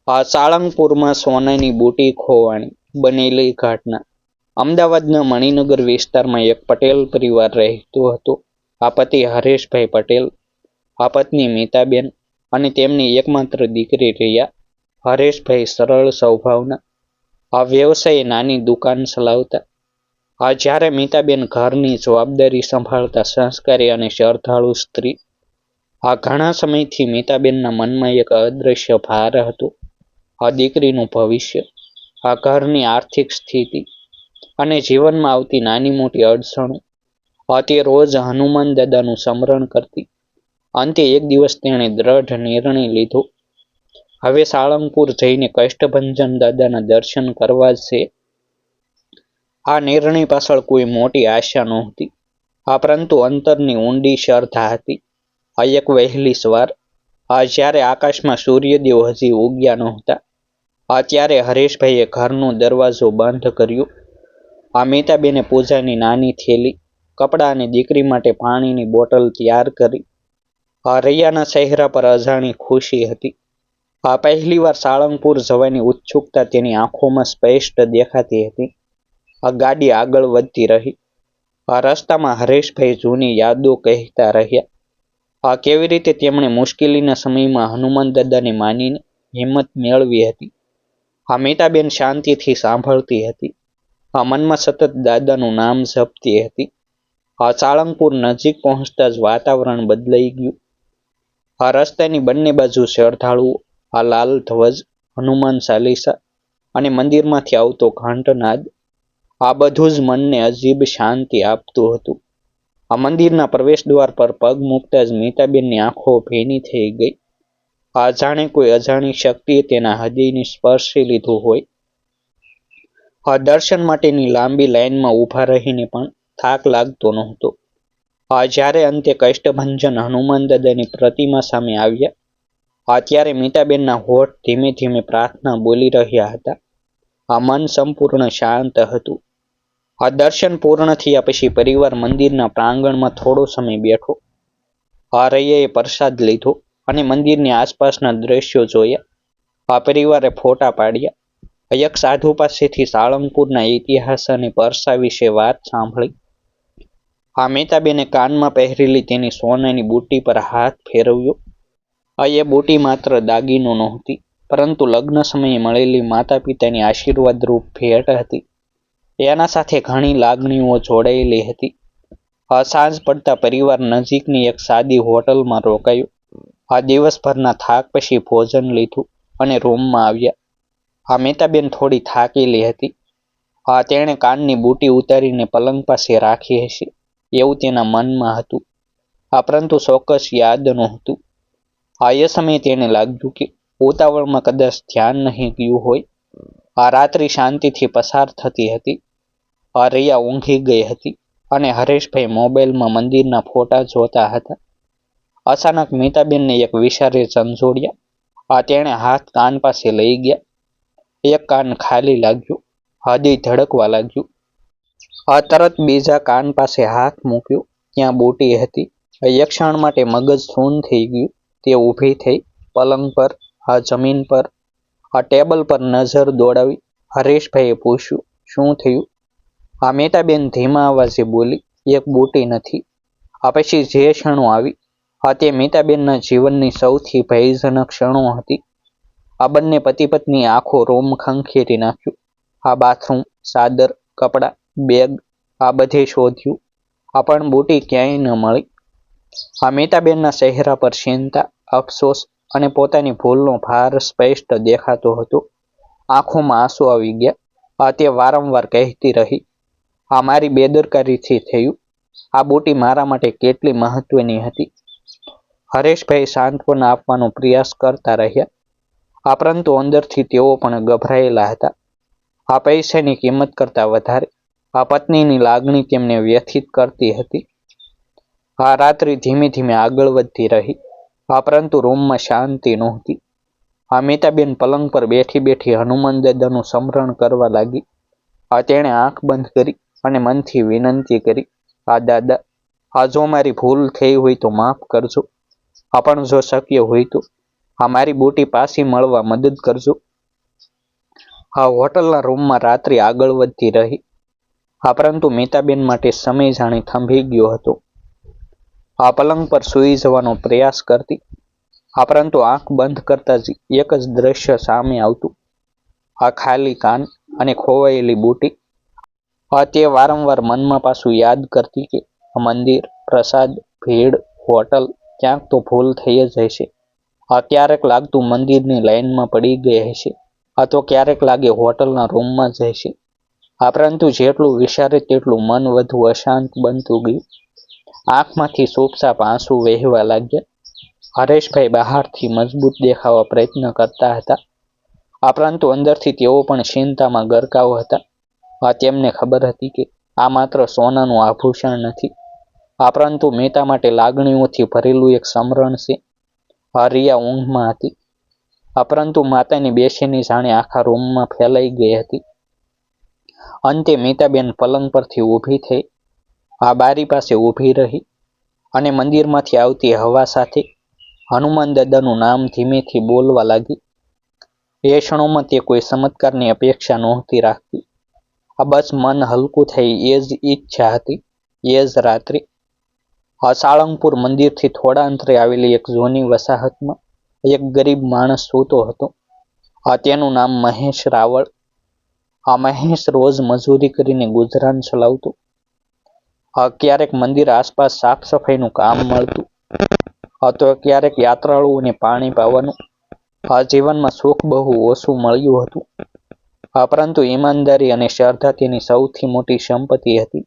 આ સાળંગપુરમાં સોનાની બુટી ખોવાણી બનેલી ઘટના. અમદાવાદના મણિનગર વિસ્તારમાં એક પટેલ પરિવાર રહેતો હતો. આ પતિ હરેશભાઈ પટેલ, આ પત્ની મીતાબેન અને તેમની એકમાત્ર દીકરી રિયા. હરેશભાઈ સરળ સ્વભાવના, આ વ્યવસાયે નાની દુકાન ચલાવતા. આ જ્યારે મીતાબેન ઘરની જવાબદારી સંભાળતા સંસ્કારી અને શ્રદ્ધાળુ સ્ત્રી. આ ઘણા સમયથી મીતાબેનના મનમાં એક અદ્રશ્ય ભાર હતો. આ દીકરીનું ભવિષ્ય, આ ઘરની આર્થિક સ્થિતિ અને જીવનમાં આવતી નાની મોટી અડચણો. તે રોજ હનુમાન દાદાનું સ્મરણ કરતી. અંતે એક દિવસ તેણે દ્રઢ નિર્ણય લીધો, હવે સાળંગપુર જઈને કષ્ટભંજન દાદાના દર્શન કરવા જ છે. આ નિર્ણય પાછળ કોઈ મોટી આશા નહોતી, પરંતુ અંતરની ઊંડી શ્રદ્ધા હતી. એક વહેલી સવાર, જ્યારે આકાશમાં સૂર્યદેવ હજી ઉગ્યા નહોતા, ત્યારે હરેશભાઈએ ઘરનો દરવાજો બંધ કર્યો. મીતાબેને પૂજાની નાની થેલી, કપડાં અને દીકરી માટે પાણીની બોટલ તૈયાર કરી. રૈયાના ચહેરા પર અજાણી ખુશી હતી. પહેલી વાર સાળંગપુર જવાની ઉત્સુકતા તેની આંખોમાં સ્પષ્ટ દેખાતી હતી. ગાડી આગળ વધતી રહી. રસ્તામાં હરેશભાઈ જૂની યાદો કહેતા રહ્યા. કેવી રીતે તેમણે મુશ્કેલીના સમયમાં હનુમાન દાદાને માનીને હિંમત મેળવી હતી. મીતાબેન શાંતિથી સાંભળતી હતી. મનમાં સતત દાદાનું નામ જપતી હતી. સાળંગપુર નજીક પહોંચતા જ વાતાવરણ બદલાઈ ગયું. રસ્તાની બંને બાજુ શ્રદ્ધાળુઓ, લાલ ધ્વજ, હનુમાન ચાલીસા અને મંદિરમાંથી આવતો ઘંટનાદ. આ બધું જ મનને અજીબ શાંતિ આપતું હતું. મંદિરના પ્રવેશદ્વાર પર પગ મૂકતા જ મીતાબેનની આંખો ભીની થઈ ગઈ. જાણે કોઈ અજાણી શક્તિએ તેના હૃદયને સ્પર્શી લીધું હોય. દર્શન માટેની લાંબી લાઈનમાં ઊભા રહીને પણ થાક લાગતો નહોતો. જ્યારે અંતે કષ્ટભંજન હનુમાન દાદાની પ્રતિમા સામે આવ્યા, ત્યારે મીતાબેનના હોઠ ધીમે ધીમે પ્રાર્થના બોલી રહ્યા હતા. મન સંપૂર્ણ શાંત હતું. દર્શન પૂર્ણ થયા પછી પરિવાર મંદિરના પ્રાંગણમાં થોડો સમય બેઠો. રૈયાએ પ્રસાદ લીધો અને મંદિરની આસપાસના દ્રશ્યો જોયા. પરિવારે ફોટા પાડ્યા. એક સાધુ પાસેથી સાળંગપુરના ઇતિહાસ અને પરસા વિશે વાત સાંભળી. મીતાબેને કાનમાં પહેરેલી તેની સોનાની બુટ્ટી પર હાથ ફેરવ્યો. એ બુટ્ટી માત્ર દાગીનો નહોતી, પરંતુ લગ્ન સમયે મળેલી માતા પિતાની આશીર્વાદરૂપ ભેટ હતી. એના સાથે ઘણી લાગણીઓ જોડાયેલી હતી. સાંજ પડતા પરિવાર નજીકની એક સાદી હોટલમાં રોકાયો. દિવસભરના થાક પછી ભોજન લીધું અને રૂમમાં આવ્યા. મીતાબેન થોડી થાકેલી હતી. તેણે કાનની બુટ્ટી ઉતારીને પલંગ પાસે રાખી હશે એવું તેના મનમાં હતું. પરંતુ ચોક્કસ યાદ નહોતું. એ સમયે તેને લાગ્યું કે ઉતાવળમાં કદાચ ધ્યાન નહીં ગયું હોય. રાત્રિ શાંતિથી પસાર થતી હતી. રૈયા ઊંઘી ગઈ હતી અને હરેશભાઈ મોબાઈલમાં મંદિરના ફોટા જોતા હતા. અચાનક મીતાબેનને એક વિચારે ઝંઝોડ્યા. તેણે હાથ કાન પાસે લઈ ગયા. એક કાન ખાલી લાગ્યું. હૃદય ધડકવા લાગ્યું. તરત બીજા કાન પાસે હાથ મૂક્યો. ત્યાં બુટ્ટી હતી. એક ક્ષણ માટે મગજ શૂન થઈ ગયું. તે ઊભી થઈ. પલંગ પર, જમીન પર, ટેબલ પર નજર દોડાવી. હરેશભાઈએ પૂછ્યું, શું થયું? મીતાબેન ધીમા અવાજે બોલી, એક બુટ્ટી નથી. પછી જે ક્ષણો આવી, તે મીતાબેનના જીવનની સૌથી ભયજનક ક્ષણો હતી. બંને પતિ પત્ની આખો રૂમ ખંખેરી નાખ્યું. બાથરૂમ, ચાદર, કપડાં, બેગ, બધે શોધ્યું. પણ બુટ્ટી ક્યાંય ન મળી. મીતાબેનના ચહેરા પર ચિંતા, અફસોસ અને પોતાની ભૂલનો ભાર સ્પષ્ટ દેખાતો હતો. આંખોમાં આંસુ આવી ગયા. તે વારંવાર કહેતી રહી, મારી બેદરકારીથી થયું. આ બુટ્ટી મારા માટે કેટલી મહત્વની હતી. હરેશભાઈ સાંત્વના આપવાનો પ્રયાસ કરતા રહ્યા. પરંતુ અંદરથી તેઓ પણ ગભરાયેલા હતા. પૈસાની કિંમત કરતાં વધારે પત્નીની લાગણી તેમને વ્યથિત કરતી હતી. રાત્રિ ધીમે ધીમે આગળ વધતી રહી. પરંતુ રૂમમાં શાંતિ નહોતી. મીતાબેન પલંગ પર બેઠી બેઠી હનુમાન દાદાનું સ્મરણ કરવા લાગી. તેણે આંખ બંધ કરી અને મનથી વિનંતી કરી, દાદા, જો મારી ભૂલ થઈ હોય તો માફ કરજો. પણ જો શક્ય હોય તો મારી બુટી પાછી મળવા મદદ કરજો. હોટલના રૂમમાં રાત્રિ આગળ વધતી રહી. પરંતુ મીતાબેન માટે સમય જાણે થંભી ગયો હતો. પલંગ પર સૂઈ જવાનો પ્રયાસ કરતી. પરંતુ આંખ બંધ કરતા જ એક જ દ્રશ્ય સામે આવતું. ખાલી કાન અને ખોવાયેલી બુટી. તે વારંવાર મનમાં પાછું યાદ કરતી કે મંદિર, પ્રસાદ, ભીડ, હોટલ, ક્યાંક તો ભૂલ થઈ જ હશે. ક્યારેક લાગતું મંદિરની લાઈનમાં પડી ગઈ હશે, તો ક્યારેક લાગે હોટલના રૂમમાં જ હશે. પરંતુ જેટલું વિચારે તેટલું મન વધુ અશાંત બનતું ગયું. આંખમાંથી સૂપ-સાપ આંસુ વહેવા લાગ્યા. હરેશભાઈ બહારથી મજબૂત દેખાવા પ્રયત્ન કરતા હતા, પરંતુ અંદરથી તેઓ પણ ચિંતામાં ગરકાવ હતા. તેમને ખબર હતી કે આ માત્ર સોનાનું આભૂષણ નથી, પરંતુ મીતા માટે લાગણીઓથી ભરેલું એક સમરણ છે. રિયા ઊંઘમાં હતી, પરંતુ માતાની બેચેની જાણે આખા રૂમમાં ફેલાઈ ગઈ હતી. અંતે મીતાબેન પલંગ પરથી ઊભી થઈ, બારી પાસે ઊભી રહી અને મંદિરમાંથી આવતી હવા સાથે હનુમાન દાદાનું નામ ધીમેથી બોલવા લાગી. એ ક્ષણોમાં તે કોઈ ચમત્કારની અપેક્ષા નહોતી રાખતી. બસ મન હલકું થઈ એ જ ઈચ્છા હતી. એ જ રાત્રે સાળંગપુર મંદિરથી થોડા અંતરે આવેલી એક જૂની વસાહતમાં એક ગરીબ માણસ સૂતો હતો. તેનું નામ મહેશ રાવળ. મહેશ રોજ મજૂરી કરીને ગુજરાન ચલાવતો. ક્યારેક મંદિર આસપાસ સાફ સફાઈનું કામ મળતું, તો ક્યારેક યાત્રાળુઓને પાણી પાવાનું. જીવનમાં સુખ બહુ ઓછું મળ્યું હતું, પરંતુ ઈમાનદારી અને શ્રદ્ધા તેની સૌથી મોટી સંપત્તિ હતી.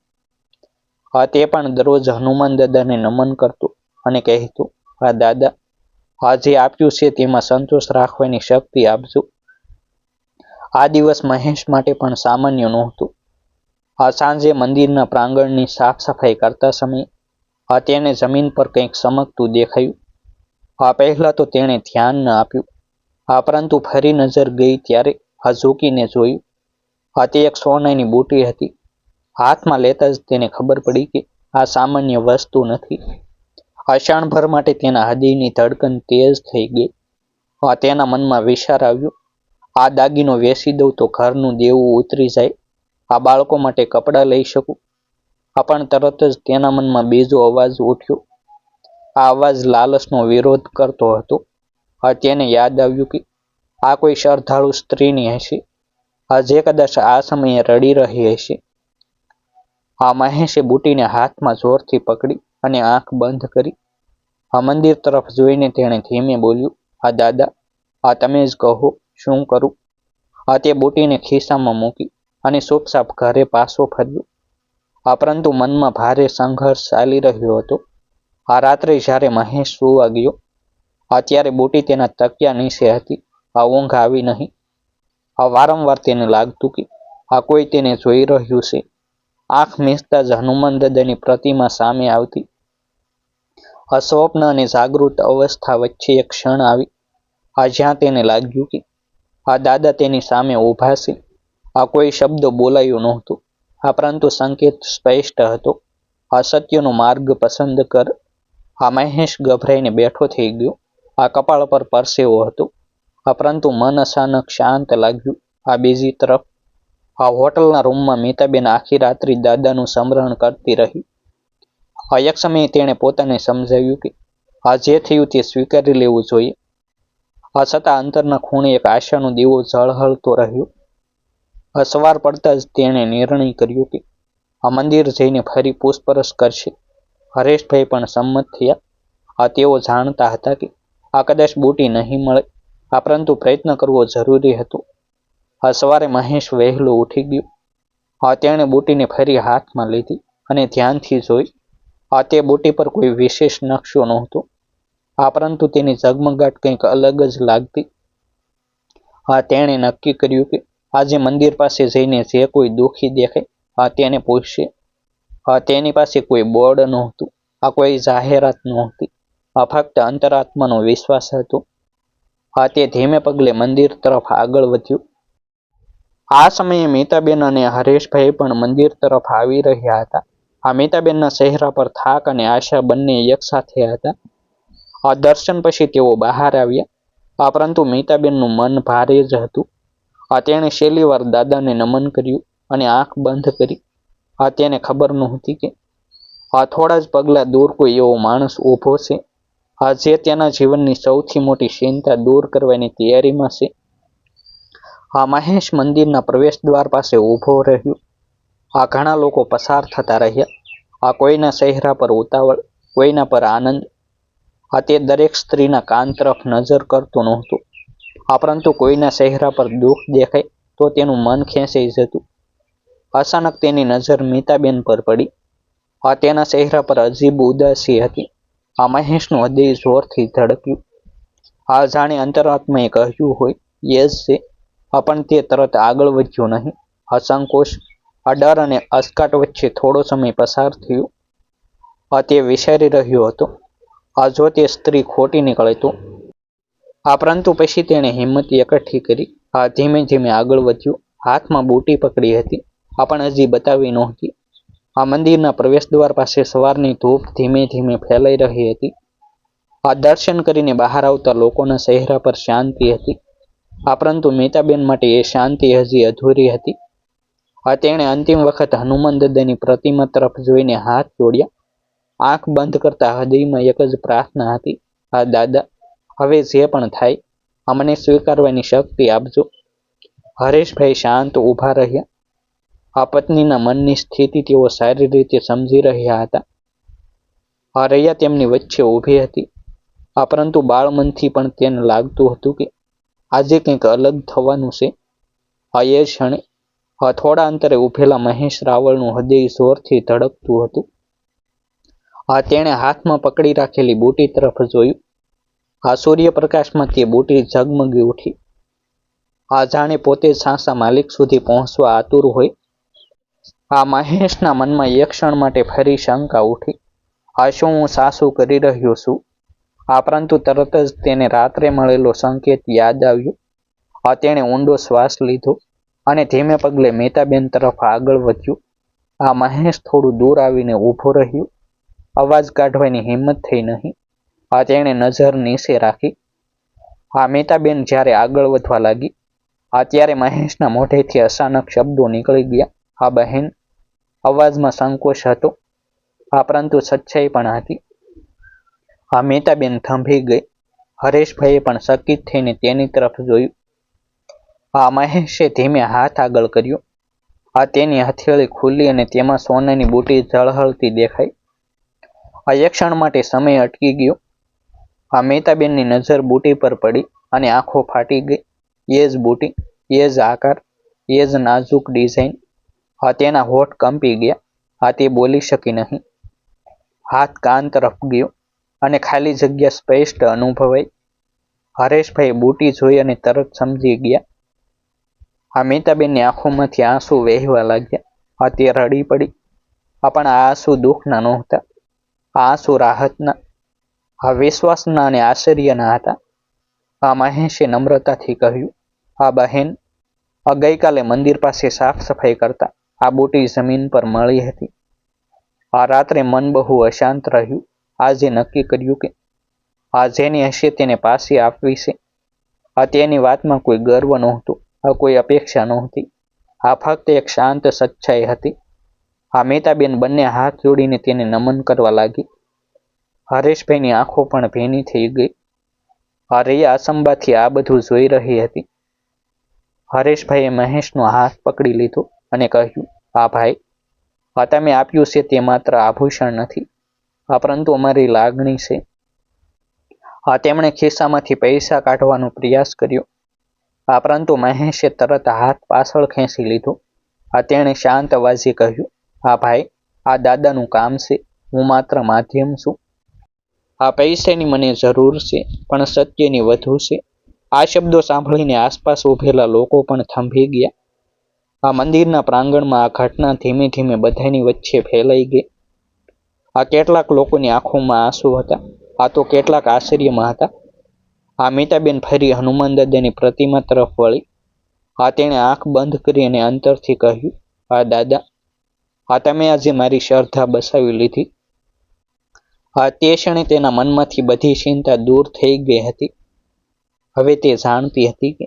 તે પણ દરરોજ હનુમાન દાદાને નમન કરતો અને કહેતો, દાદા, જે આપ્યું છે તેમાં સંતોષ રાખવાની શક્તિ આપજો. આ દિવસ મહેશ માટે પણ સામાન્ય નહોતું. સાંજે મંદિરના પ્રાંગણની સાફ સફાઈ કરતા સમયે તેને જમીન પર કંઈક ચમકતું દેખાયું. પહેલા તો તેણે ધ્યાન ન આપ્યું, પરંતુ ફરી નજર ગઈ ત્યારે ઝૂકીને જોયું. તે એક સોનાની બુટી હતી. હાથમાં લેતા જ તેને ખબર પડી કે આ સામાન્ય વસ્તુ નથી. ક્ષણભર માટે તેના હૃદયની ધડકન તેજ થઈ ગઈ. તેના મનમાં વિચાર આવ્યો, આ દાગીનો વેચી દઉં તો ઘરનું દેવું ઉતરી જાય, બાળકો માટે કપડાં લઈ શકું. પણ તરત જ તેના મનમાં બીજો અવાજ ઉઠ્યો. આ અવાજ લાલચનો વિરોધ કરતો હતો. તેને યાદ આવ્યું કે આ કોઈ શ્રદ્ધાળુ સ્ત્રીની હશે, જે કદાચ આ સમયે રડી રહી હશે. મહેશે બુટીને હાથમાં જોરથી પકડી અને આંખ બંધ કરી. મંદિર તરફ જોઈને તેણે ધીમે બોલ્યું, દાદા, તમે જ કહો, શું કરું? તે બુટીને ખિસ્સામાં મૂકી અને ચૂપચાપ ઘરે પાછો ફર્યો. પરંતુ મનમાં ભારે સંઘર્ષ ચાલી રહ્યો હતો. રાત્રે જ્યારે મહેશ સૂવા ગયો, ત્યારે બુટી તેના તકિયા નીચે હતી. ઊંઘ આવી નહીં. વારંવાર તેને લાગતું કે કોઈ તેને જોઈ રહ્યું છે. આંખ મીચતા જ હનુમાન દાદાની પ્રતિમા સામે આવતી. સ્વપ્ન અને જાગૃત અવસ્થા વચ્ચે એક ક્ષણ આવી, જ્યાં તેને લાગ્યું કે દાદા તેની સામે ઊભા છે. કોઈ શબ્દ બોલાયો નહોતો, પરંતુ સંકેત સ્પષ્ટ હતો, સત્યનો માર્ગ પસંદ કર. મહેશ ગભરાઈને બેઠો થઈ ગયો. કપાળ પર પરસેવો હતો, પરંતુ મન અચાનક શાંત લાગ્યું. બીજી તરફ હોટલના રૂમમાં મીતાબેન આખી રાત્રિ દાદાનું સ્મરણ કરતી રહી. એક સમયે તેણે પોતાને સમજાવ્યું કે જે થયું તે સ્વીકારી લેવું જોઈએ. છતાં અંતરના ખૂણે એક આશાનો દીવો ઝળહળતો રહ્યો. સવાર પડતા જ તેણે નિર્ણય કર્યો કે મંદિર જઈને ફરી પૂછપરછ કરશે. હરેશભાઈ પણ સંમત થયા. તેઓ જાણતા હતા કે કદાચ બુટી નહીં મળે, પરંતુ પ્રયત્ન કરવો જરૂરી હતો. સવારે મહેશ વહેલો ઉઠી ગયો. તેણે બુટીને ફરી હાથમાં લીધી અને ધ્યાનથી જોઈ. તે બુટી પર કોઈ વિશેષ નકશો નહોતો, પરંતુ તેની ઝગમગાટ કંઈક અલગ જ લાગતી. તેણે નક્કી કર્યું કે આજે મંદિર પાસે જઈને જે કોઈ દુઃખી દેખાય તેને પૂછશે. તેની પાસે કોઈ બોર્ડ નહોતું, કોઈ જાહેરાત નહોતી, ફક્ત અંતરાત્માનો વિશ્વાસ હતો. તે ધીમે પગલે મંદિર તરફ આગળ વધ્યું. આ સમયે મીતાબેન અને હરેશભાઈ પણ મંદિર તરફ આવી રહ્યા હતા. મીતાબેનના ચહેરા પર થાક અને આશા બંને એકસાથે હતા. દર્શન પછી તેઓ બહાર આવ્યા. પરંતુ મીતાબેનનું મન ભારે જ હતું. તેણે છેલ્લી વાર દાદાને નમન કર્યું અને આંખ બંધ કરી. તેને ખબર નહોતી કે થોડા જ પગલાં દૂર કોઈ એવો માણસ ઊભો છે જે તેના જીવનની સૌથી મોટી ચિંતા દૂર કરવાની તૈયારીમાં છે. મહેશ મંદિરના પ્રવેશ દ્વાર પાસે ઊભો રહ્યો. ઘણા લોકો પસાર થતા રહ્યા. કોઈના ચહેરા પર ઉતાવળ, કોઈના પર આનંદ. તે દરેક સ્ત્રીના કાન તરફ નજર કરતો નહોતો, પરંતુ કોઈના ચહેરા પર દુઃખ દેખાય તો તેનું મન ખેંચાઈ જતું. અચાનક તેની નજર મીતાબેન પર પડી. તેના ચહેરા પર અજીબ ઉદાસી હતી. મહેશનું હૃદય જોરથી ધડક્યું. જાણે અંતરાત્માએ કહ્યું હોય એ જ છે, પણ તે તરત આગળ વધ્યો નહીં. સંકોચ, ડર અને અચકાટ વચ્ચે થોડો સમય પસાર થયો. તે વિચારી રહ્યો હતો, જો તે સ્ત્રી ખોટી નીકળે તો. પરંતુ પછી તેણે હિંમત એકઠી કરી. ધીમે ધીમે આગળ વધ્યો. હાથમાં બુટી પકડી હતી, પણ હજી બતાવી નહોતી. મંદિરના પ્રવેશ દ્વાર પાસે સવારની ધૂપ ધીમે ધીમે ફેલાઈ રહી હતી. દર્શન કરીને બહાર આવતા લોકોના ચહેરા પર શાંતિ હતી. પરંતુ મીતાબેન માટે એ શાંતિ હજી અધૂરી હતી. તેણે અંતિમ વખત હનુમાન દાદાની પ્રતિમા તરફ જોઈને હાથ જોડ્યા. આંખ બંધ કરતા હૃદયમાં એક જ પ્રાર્થના હતી, દાદા, હવે જે પણ થાય, અમને સ્વીકારવાની શક્તિ આપજો. હરેશભાઈ શાંત ઊભા રહ્યા. પત્નીના મનની સ્થિતિ તેઓ સારી રીતે સમજી રહ્યા હતા. રૈયા તેમની વચ્ચે ઊભી હતી. પરંતુ બાળમનથી પણ તેને લાગતું હતું કે આજે કંઈક અલગ થવાનું છે. એ ક્ષણે થોડા અંતરે ઊભેલા મહેશ રાવળનું હૃદય જોરથી ધડકતું હતું. તેણે હાથમાં પકડી રાખેલી બુટી તરફ જોયું. સૂર્યપ્રકાશમાં તે બુટી ઝગમગી ઉઠી. જાણે પોતે સાચા માલિક સુધી પહોંચવા આતુર હોય. મહેશના મનમાં એક ક્ષણ માટે ફરી શંકા ઉઠી. શું હું સાચું કરી રહ્યો છું? પરંતુ તરત જ તેને રાત્રે મળેલો સંકેત યાદ આવ્યો. તેણે ઊંડો શ્વાસ લીધો અને ધીમે પગલે મીતાબેન તરફ આગળ વધ્યો. મહેશ થોડું દૂર આવીને ઊભો રહ્યો. અવાજ કાઢવાની હિંમત થઈ નહીં. તેણે નજર નીચે રાખી. મીતાબેન જ્યારે આગળ વધવા લાગી, ત્યારે મહેશના મોઢેથી અચાનક શબ્દો નીકળી ગયા, બહેન. અવાજમાં સંકોચ હતો, પરંતુ સચ્ચાઈ પણ હતી. મીતાબેન થંભી ગઈ. હરેશભાઈએ પણ ચકિત થઈને તેની તરફ જોયું. મહેશે ધીમે હાથ આગળ કર્યો. તેની હથેળી ખુલ્લી અને તેમાં સોનાની બુટી ઝળહળતી દેખાઈ. એક ક્ષણ માટે સમય અટકી ગયો. મીતાબેનની નજર બુટી પર પડી અને આંખો ફાટી ગઈ. એ જ બુટી, એ જ આકાર, એ જ નાજુક ડિઝાઇન. તેના હોઠ કંપી ગયા. તે બોલી શકી નહીં. હાથ કાન તરફ ગયો અને ખાલી જગ્યા સ્પષ્ટ અનુભવાઈ. હરેશભાઈ બુટી જોઈ અને તરત સમજી ગયા. મીતાબેનની આંખોમાંથી આંસુ વહેવા લાગ્યા. તે રડી પડી. પણ આ આંસુ દુઃખના નહોતા. આ આંસુ રાહતના, વિશ્વાસના અને આશ્ચર્યના હતા. મહેશે નમ્રતાથી કહ્યું, બહેન, ગઈકાલે મંદિર પાસે સાફ સફાઈ કરતા આ બુટી જમીન પર મળી હતી. રાત્રે મન બહુ અશાંત રહ્યું. આજે નક્કી કર્યું કે જેની હશે તેને પાછી આપવી છે. તેની વાતમાં કોઈ ગર્વ નહોતો, કોઈ અપેક્ષા નહોતી. ફક્ત એક શાંત સચ્ચાઈ હતી. મીતાબેન બંને હાથ જોડીને તેને નમન કરવા લાગી. હરેશભાઈની આંખો પણ ભીની થઈ ગઈ. રૈયા અસંભાથી આ બધું જોઈ રહી હતી. હરેશભાઈએ મહેશનો હાથ પકડી લીધો અને કહ્યું, ભાઈ, તમે આપ્યું છે તે માત્ર આભૂષણ નથી, પરંતુ અમારી લાગણી છે. તેમણે ખિસ્સામાંથી પૈસા કાઢવાનો પ્રયાસ કર્યો. પરંતુ મહેશે તરત હાથ પાછળ ખેંચી લીધો. તેણે શાંત અવાજે કહ્યું, ભાઈ, આ દાદાનું કામ છે, હું માત્ર માધ્યમ છું. પૈસાની મને જરૂર છે, પણ સત્યની વધુ છે. આ શબ્દો સાંભળીને આસપાસ ઉભેલા લોકો પણ થંભી ગયા. મંદિરના પ્રાંગણમાં આ ઘટના ધીમે ધીમે બધાની વચ્ચે ફેલાઈ ગઈ. કેટલાક લોકોની આંખોમાં આંસુ હતા, તો કેટલાક આશ્ચર્યમાં હતા. મીતાબેન ફરી હનુમાન દાદાની પ્રતિમા તરફ વળી. તેણે આંખ બંધ કરી અને અંતરથી કહ્યું, દાદા, તમે આજે મારી શ્રદ્ધા બસાવી લીધી. તે ક્ષણે તેના મનમાંથી બધી ચિંતા દૂર થઈ ગઈ હતી. હવે તે જાણતી હતી કે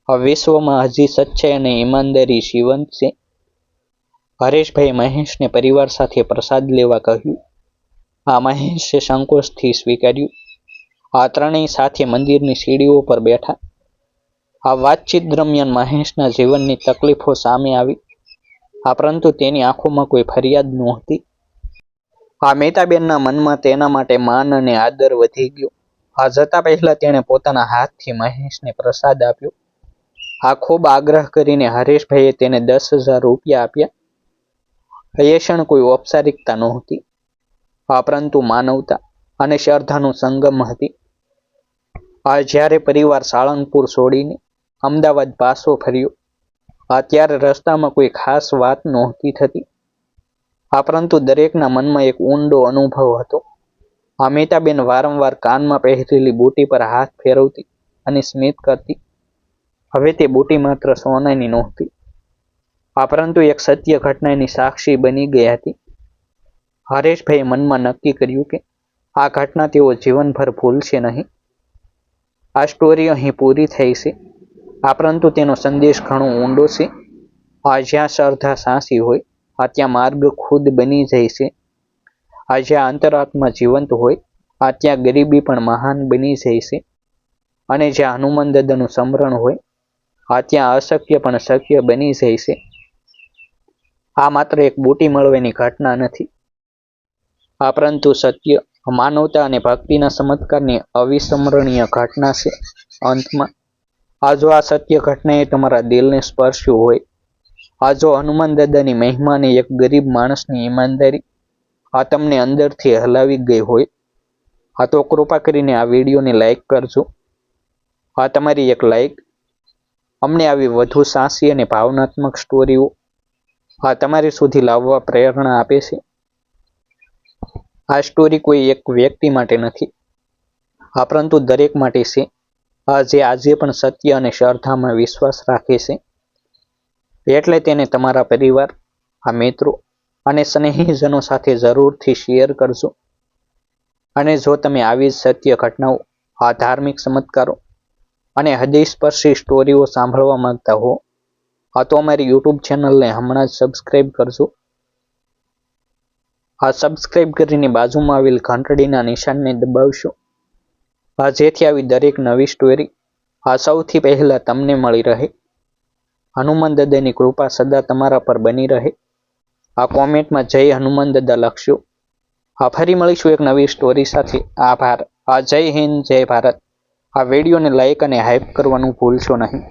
વિશ્વમાં હજી સચ્ચાઈ અને ઈમાનદારી જીવંત છે. હરેશભાઈએ મહેશને પરિવાર સાથે પ્રસાદ લેવા કહ્યું. આ મહેશે સંકોચથી સ્વીકાર્યું. આ ત્રણેય સાથે મંદિરની સીડીઓ પર બેઠા. આ વાતચીત દરમિયાન મહેશના જીવનની તકલીફો સામે આવી. પરંતુ તેની આંખોમાં કોઈ ફરિયાદ નહોતી. આ મીતાબેનના મનમાં તેના માટે માન અને આદર વધી ગયો. આ જતા પહેલા તેણે પોતાના હાથથી મહેશને પ્રસાદ આપ્યો. આ ખૂબ આગ્રહ કરીને હરેશભાઈએ તેને 10,000 રૂપિયા આપ્યા. એ ક્ષણ કોઈ ઔપચારિકતા નહોતી, પરંતુ માનવતા અને શ્રદ્ધાનું સંગમ હતી. જ્યારે પરિવાર સાળંગપુર છોડીને અમદાવાદ પાછો ફર્યો, ત્યારે રસ્તામાં કોઈ ખાસ વાત નહોતી થતી. પરંતુ દરેકના મનમાં એક ઊંડો અનુભવ હતો. અમિતાબેન વારંવાર કાનમાં પહેરેલી બુટી પર હાથ ફેરવતી અને સ્મિત કરતી. હવે તે બુટી માત્ર સોનાની નહોતી, પરંતુ એક સત્ય ઘટનાની સાક્ષી બની ગઈ હતી. હરેશભાઈએ મનમાં નક્કી કર્યું કે આ ઘટના તેઓ જીવનભર ભૂલશે નહીં. આ સ્ટોરી અહીં પૂરી થઈ છે, પરંતુ તેનો સંદેશ ઘણો ઊંડો છે. જ્યાં શ્રદ્ધા સાચી હોય, ત્યાં માર્ગ ખુદ બની જાય છે. જ્યાં અંતરાત્મા જીવંત હોય, ત્યાં ગરીબી પણ મહાન બની જાય છે. અને જ્યાં હનુમાન દાદાનું સ્મરણ હોય, ત્યાં અશક્ય પણ શક્ય બની જાય છે. આ માત્ર એક બુટી મળવાની ઘટના નથી, પરંતુ સત્ય, માનવતા અને ભક્તિના ચમત્કારની અવિસ્મરણીય ઘટના છે. અંતમાં, જો આ સત્ય ઘટનાએ તમારા દિલને સ્પર્શ્યું હોય, જો હનુમાન દાદાની મહિમા અને એક ગરીબ માણસની ઈમાનદારી તમને અંદરથી હલાવી ગઈ હોય, તો કૃપા કરીને આ વિડીયોને લાઈક કરજો. તમારી એક લાઈક અમને આવી વધુ સાચી અને ભાવનાત્મક સ્ટોરીઓ તમારી સુધી લાવવા પ્રેરણા આપે છે. આ સ્ટોરી કોઈ એક વ્યક્તિ માટે નથી, પરંતુ દરેક માટે છે, જે આજે પણ સત્ય અને શ્રદ્ધામાં વિશ્વાસ રાખે છે. એટલે તેને તમારા પરિવાર, મિત્રો અને સ્નેહીજનો સાથે જરૂરથી શેર કરજો. અને જો તમે આવી સત્ય ઘટનાઓ, ધાર્મિક ચમત્કારો અને હૃદયસ્પર્શી સ્ટોરીઓ સાંભળવા માંગતા હો, તો અમારી યુટ્યુબ ચેનલને હમણાં જ સબસ્ક્રાઈબ કરજો. સબસ્ક્રાઈબ કરીને બાજુમાં આવેલ ઘંટડીના નિશાનને દબાવશો, જેથી આવી દરેક નવી સ્ટોરી સૌથી પહેલા તમને મળી રહે. હનુમાન દાદાની કૃપા સદા તમારા પર બની રહે. કોમેન્ટમાં જય હનુમાન દાદા લખશો. ફરી મળીશું એક નવી સ્ટોરી સાથે. આભાર. જય હિન્દ, જય ભારત. આ વિડીયોને લાઈક અને હાઈપ કરવાનું ભૂલશો નહીં.